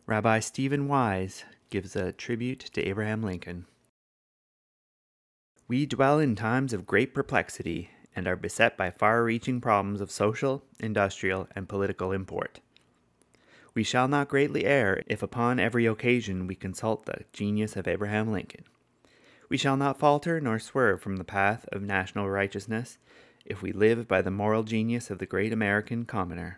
Rabbi Stephen Wise gives a tribute to Abraham Lincoln. We dwell in times of great perplexity and are beset by far-reaching problems of social, industrial, and political import. We shall not greatly err if upon every occasion we consult the genius of Abraham Lincoln. We shall not falter nor swerve from the path of national righteousness if we live by the moral genius of the great American commoner.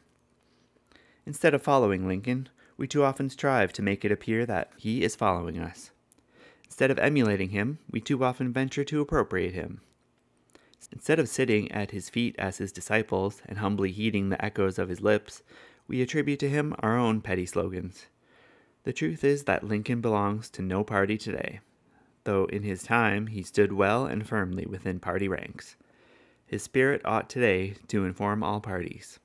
Instead of following Lincoln, we too often strive to make it appear that he is following us. Instead of emulating him, we too often venture to appropriate him. Instead of sitting at his feet as his disciples and humbly heeding the echoes of his lips, we attribute to him our own petty slogans. The truth is that Lincoln belongs to no party today, though in his time he stood well and firmly within party ranks. His spirit ought today to inform all parties.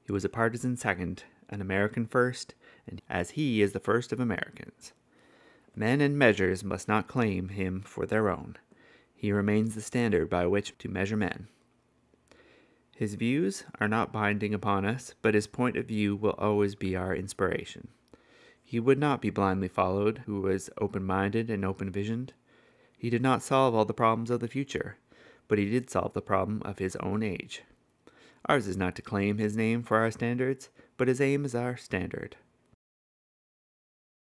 He was a partisan second, an American first, and as he is the first of Americans. Men and measures must not claim him for their own. He remains the standard by which to measure men. His views are not binding upon us, but his point of view will always be our inspiration. He would not be blindly followed who was open-minded and open-visioned. He did not solve all the problems of the future, but he did solve the problem of his own age. Ours is not to claim his name for our standards, but his aim is our standard.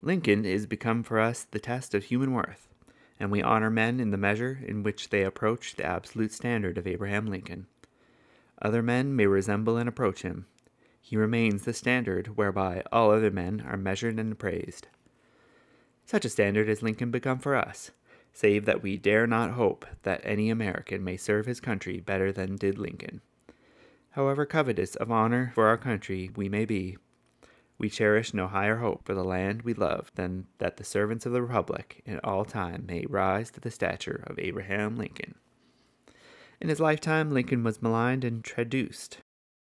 Lincoln is become for us the test of human worth, and we honor men in the measure in which they approach the absolute standard of Abraham Lincoln. Other men may resemble and approach him. He remains the standard whereby all other men are measured and appraised. Such a standard has Lincoln become for us, save that we dare not hope that any American may serve his country better than did Lincoln. However covetous of honor for our country we may be, we cherish no higher hope for the land we love than that the servants of the Republic in all time may rise to the stature of Abraham Lincoln. In his lifetime, Lincoln was maligned and traduced,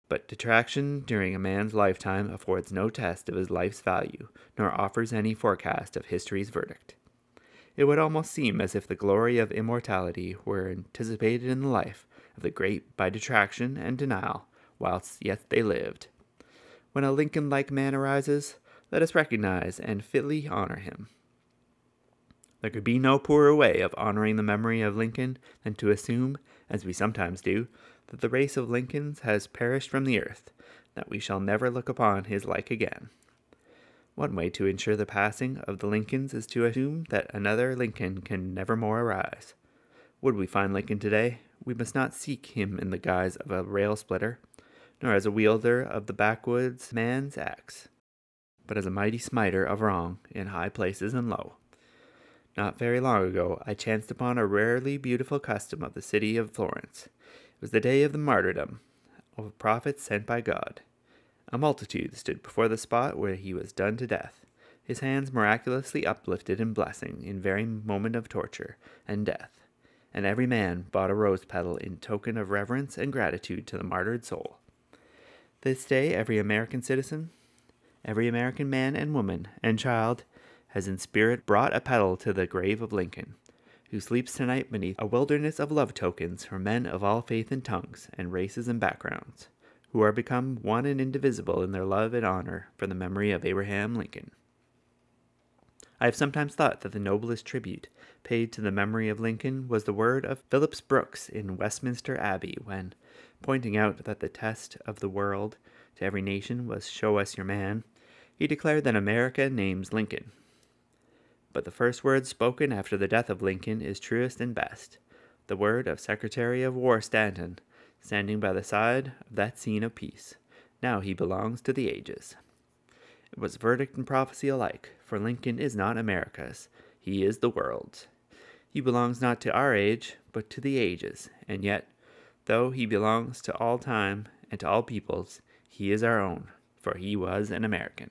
but detraction during a man's lifetime affords no test of his life's value, nor offers any forecast of history's verdict. It would almost seem as if the glory of immortality were anticipated in the life of the great by detraction and denial, whilst yet they lived. When a Lincoln-like man arises, let us recognize and fitly honor him. There could be no poorer way of honoring the memory of Lincoln than to assume, as we sometimes do, that the race of Lincolns has perished from the earth, that we shall never look upon his like again. One way to ensure the passing of the Lincolns is to assume that another Lincoln can never more arise. Would we find Lincoln today, we must not seek him in the guise of a rail-splitter, nor as a wielder of the backwoods man's axe, but as a mighty smiter of wrong in high places and low. Not very long ago, I chanced upon a rarely beautiful custom of the city of Florence. It was the day of the martyrdom of a prophet sent by God. A multitude stood before the spot where he was done to death, his hands miraculously uplifted in blessing in very moment of torture and death, and every man bought a rose petal in token of reverence and gratitude to the martyred soul. This day every American citizen, every American man and woman and child has in spirit brought a petal to the grave of Lincoln, who sleeps tonight beneath a wilderness of love tokens for men of all faith and tongues and races and backgrounds, who are become one and indivisible in their love and honor for the memory of Abraham Lincoln. I have sometimes thought that the noblest tribute paid to the memory of Lincoln was the word of Phillips Brooks in Westminster Abbey when, pointing out that the test of the world to every nation was "Show us your man," he declared that America names Lincoln. But the first word spoken after the death of Lincoln is truest and best, the word of Secretary of War Stanton, standing by the side of that scene of peace. Now he belongs to the ages. It was verdict and prophecy alike, for Lincoln is not America's, he is the world's. He belongs not to our age, but to the ages, and yet, though he belongs to all time and to all peoples, he is our own, for he was an American.